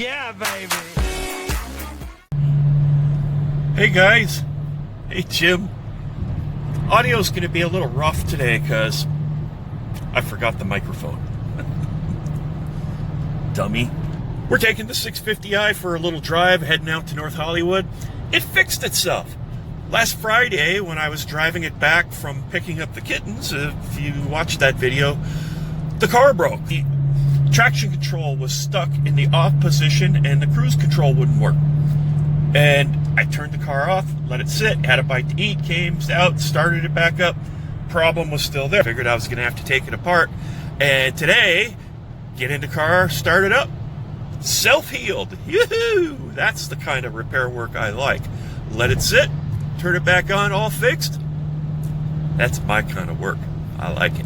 Yeah, baby. Hey guys, hey Jim. Audio's going to be a little rough today because I forgot the microphone. Dummy. We're taking the 650i for a little drive, heading out to North Hollywood. It fixed itself. Last Friday, when I was driving it back from picking up the kittens, if you watched that video, the car broke. The traction control was stuck in the off position and the cruise control wouldn't work. And I turned the car off, let it sit, had a bite to eat, came out, started it back up. Problem was still there. Figured I was going to have to take it apart. And today, get in the car, start it up, self-healed. Yoo-hoo! That's the kind of repair work I like. Let it sit, turn it back on, all fixed. That's my kind of work. I like it.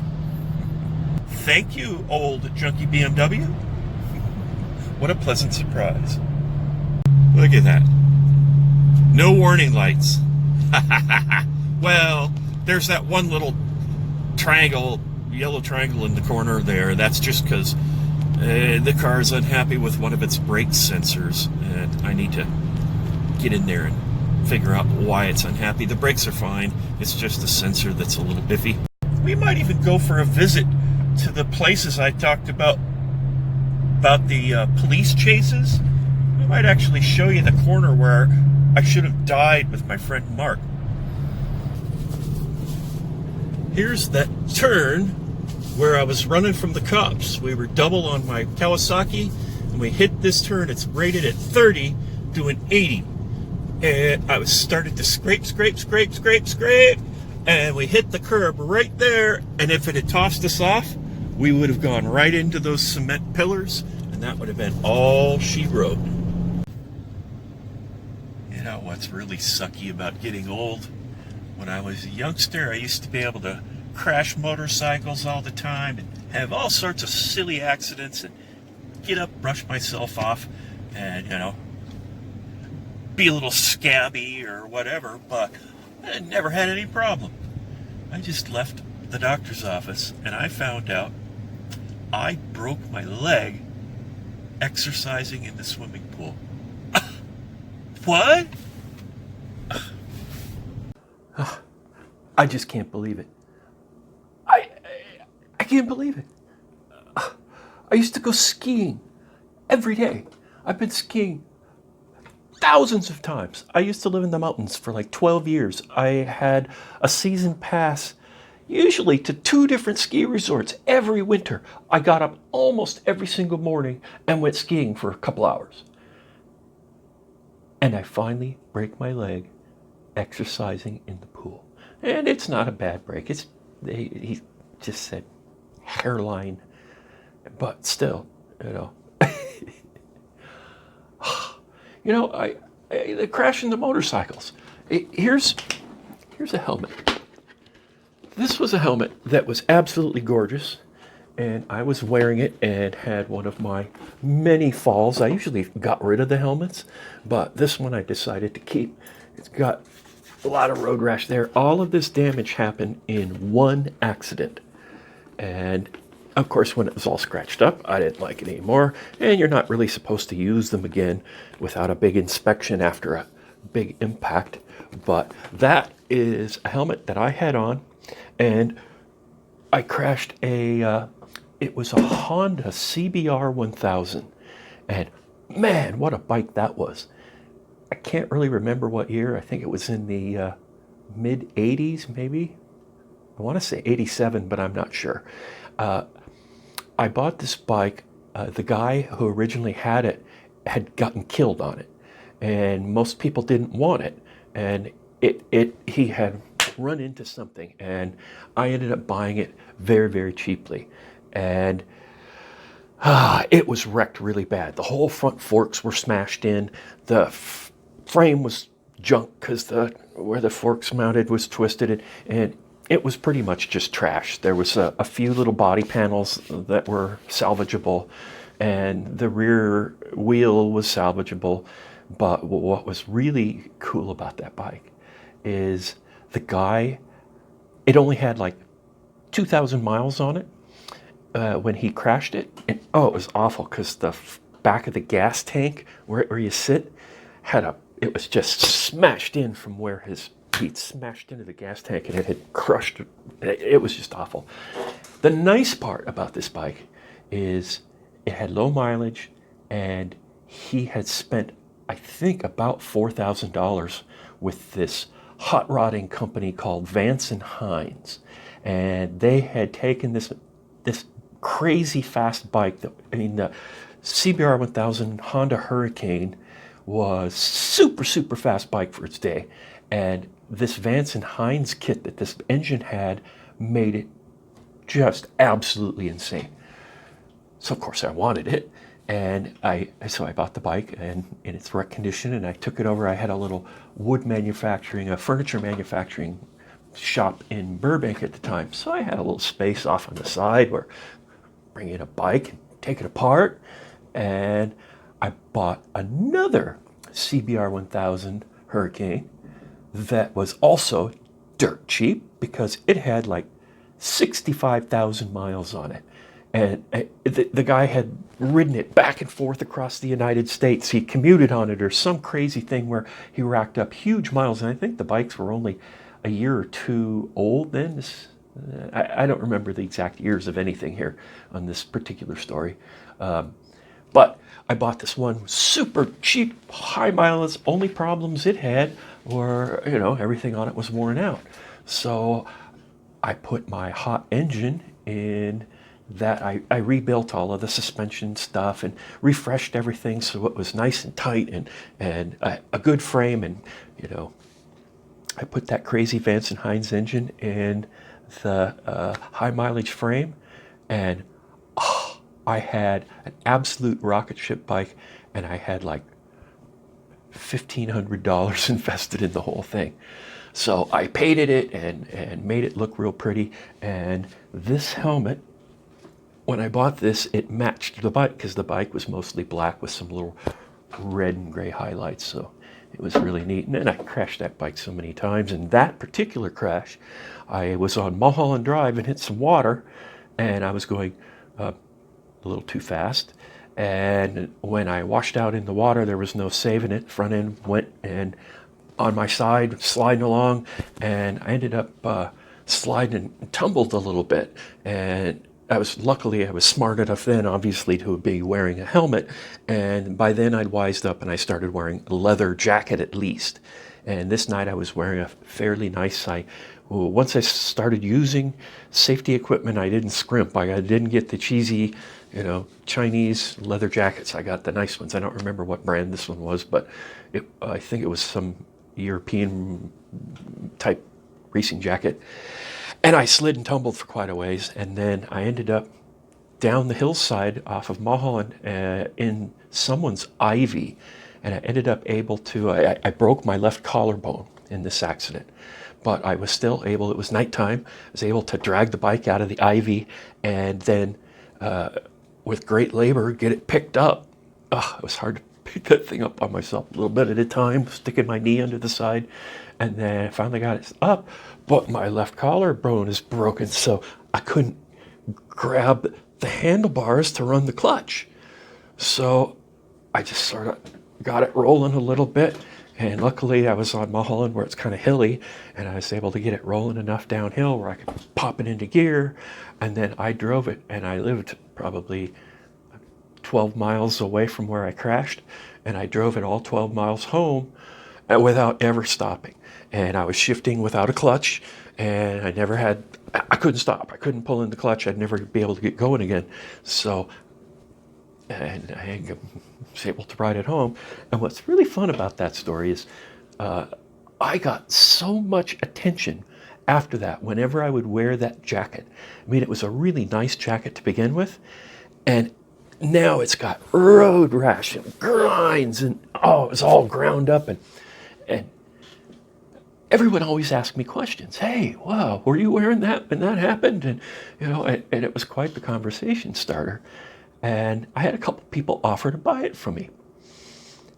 Thank you, old junky BMW. What a pleasant surprise. Look at that. No warning lights. Well, there's that one little triangle, yellow triangle in the corner there. That's just because the car is unhappy with one of its brake sensors, and I need to get in there and figure out why it's unhappy. The brakes are fine. It's just the sensor that's a little iffy. We might even go for a visit to the places I talked about the police chases. I might actually show you the corner where I should have died with my friend Mark. Here's that turn where I was running from the cops. We were double on my Kawasaki, and we hit this turn. It's rated at 30, doing 80. And I was started to scrape, and we hit the curb right there. And if it had tossed us off, we would have gone right into those cement pillars, and that would have been all she wrote. You know what's really sucky about getting old? When I was a youngster, I used to be able to crash motorcycles all the time and have all sorts of silly accidents and get up, brush myself off, and, you know, be a little scabby or whatever, but I never had any problem. I just left the doctor's office and I found out I broke my leg exercising in the swimming pool. What? I just can't believe it. I can't believe it. I used to go skiing every day. I've been skiing thousands of times. I used to live in the mountains for like 12 years. I had a season pass usually to 2 different ski resorts every winter. I got up almost every single morning and went skiing for a couple hours. And I finally break my leg exercising in the pool. And it's not a bad break. He just said hairline, but still, you know. You know, the crashing the motorcycles. Here's a helmet. This was a helmet that was absolutely gorgeous, and I was wearing it and had one of my many falls. I usually got rid of the helmets, but this one I decided to keep. It's got a lot of road rash there. All of this damage happened in one accident. And of course, when it was all scratched up, I didn't like it anymore. And you're not really supposed to use them again without a big inspection after a big impact. But that is a helmet that I had on, and I crashed it was a Honda CBR1000. And man, what a bike that was. I can't really remember what year. I think it was in the mid 80s, maybe. I want to say 87, but I'm not sure. I bought this bike. The guy who originally had it had gotten killed on it, and most people didn't want it. And he had run into something, and I ended up buying it very, very cheaply. And it was wrecked really bad. The whole front forks were smashed in. The frame was junk because where the forks mounted was twisted, and it was pretty much just trash. There was a few little body panels that were salvageable, and the rear wheel was salvageable. But what was really cool about that bike is the guy, it only had like 2,000 miles on it when he crashed it. And, oh, it was awful because the back of the gas tank where you sit it was just smashed in from where he'd smashed into the gas tank, and it had crushed. It was just awful. The nice part about this bike is it had low mileage, and he had spent, I think, about $4,000 with this hot rodding company called Vance and Hines, and they had taken this crazy fast bike. The CBR1000 Honda Hurricane was super fast bike for its day, and this Vance and Hines kit that this engine had made it just absolutely insane. So of course I wanted it, and so I bought the bike and in its wreck condition, and I took it over. I had a little furniture manufacturing shop in Burbank at the time, so I had a little space off on the side where bring in a bike and take it apart. And I bought another CBR1000 Hurricane that was also dirt cheap because it had like 65,000 miles on it. And the guy had ridden it back and forth across the United States. He commuted on it or some crazy thing where he racked up huge miles. And I think the bikes were only a year or two old then. I don't remember the exact years of anything here on this particular story. But I bought this one super cheap, high mileage. Only problems it had were, everything on it was worn out. So I put my hot engine in that. I rebuilt all of the suspension stuff and refreshed everything so it was nice and tight and a good frame. And, I put that crazy Vance and Hines engine in the high mileage frame, and I had an absolute rocket ship bike, and I had like $1,500 invested in the whole thing. So I painted it and made it look real pretty. And this helmet, when I bought this, it matched the bike because the bike was mostly black with some little red and gray highlights. So it was really neat. And then I crashed that bike so many times. And that particular crash, I was on Mulholland Drive and hit some water, and I was going a little too fast. And when I washed out in the water, there was no saving it. Front end went and on my side, sliding along, and I ended up sliding and tumbled a little bit. And luckily I was smart enough then, obviously, to be wearing a helmet. And by then I'd wised up and I started wearing a leather jacket at least. And this night I was wearing a fairly nice, once I started using safety equipment, I didn't scrimp. I didn't get the cheesy, Chinese leather jackets. I got the nice ones. I don't remember what brand this one was, but I think it was some European type racing jacket. And I slid and tumbled for quite a ways, and then I ended up down the hillside off of Mulholland in someone's ivy, and I ended up able to, I broke my left collarbone in this accident, but I was still able, it was nighttime, I was able to drag the bike out of the ivy and then with great labor get it picked up. It was hard to pick that thing up by myself, a little bit at a time, sticking my knee under the side, and then I finally got it up, but my left collarbone is broken, so I couldn't grab the handlebars to run the clutch. So I just sort of got it rolling a little bit, and luckily I was on Mulholland where it's kind of hilly, and I was able to get it rolling enough downhill where I could pop it into gear, and then I drove it, and I lived probably 12 miles away from where I crashed, and I drove it all 12 miles home without ever stopping. And I was shifting without a clutch, and I couldn't stop. I couldn't pull in the clutch. I'd never be able to get going again. So, and I was able to ride it home. And what's really fun about that story is I got so much attention after that whenever I would wear that jacket. I mean, it was a really nice jacket to begin with, and now it's got road rash and grinds, and it was all ground up, and everyone always asked me questions. Hey, wow, were you wearing that when that happened? And and it was quite the conversation starter. And I had a couple people offer to buy it from me,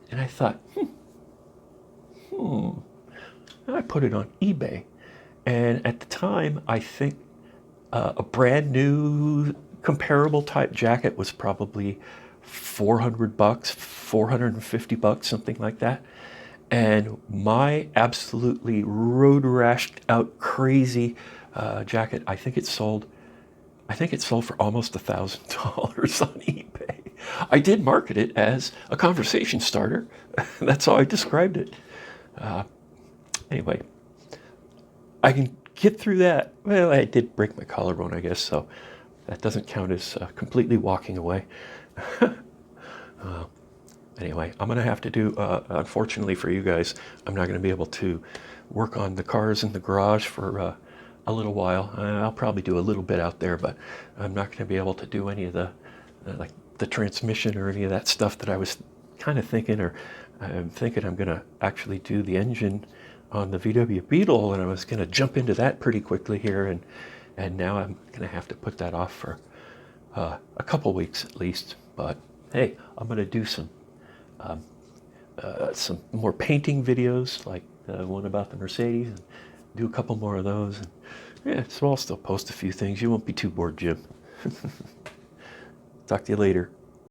and I thought, And I put it on eBay, and at the time, I think a brand new comparable type jacket was probably $400, $450, something like that. And my absolutely road rashed out crazy jacket, I think it sold for almost $1,000 on eBay. I did market it as a conversation starter. That's how I described it. Anyway, I can get through that. Well, I did break my collarbone, I guess, so that doesn't count as completely walking away. Anyway, I'm going to have to do, unfortunately for you guys, I'm not going to be able to work on the cars in the garage for a little while. I'll probably do a little bit out there, but I'm not going to be able to do any of the, like the transmission or any of that stuff that I was kind of thinking, or I'm thinking I'm going to actually do the engine on the VW Beetle, and I was going to jump into that pretty quickly here, and now I'm going to have to put that off for a couple weeks at least. But hey, I'm going to do some more painting videos, like the one about the Mercedes, and do a couple more of those. And yeah, so I'll still post a few things. You won't be too bored, Jim. Talk to you later.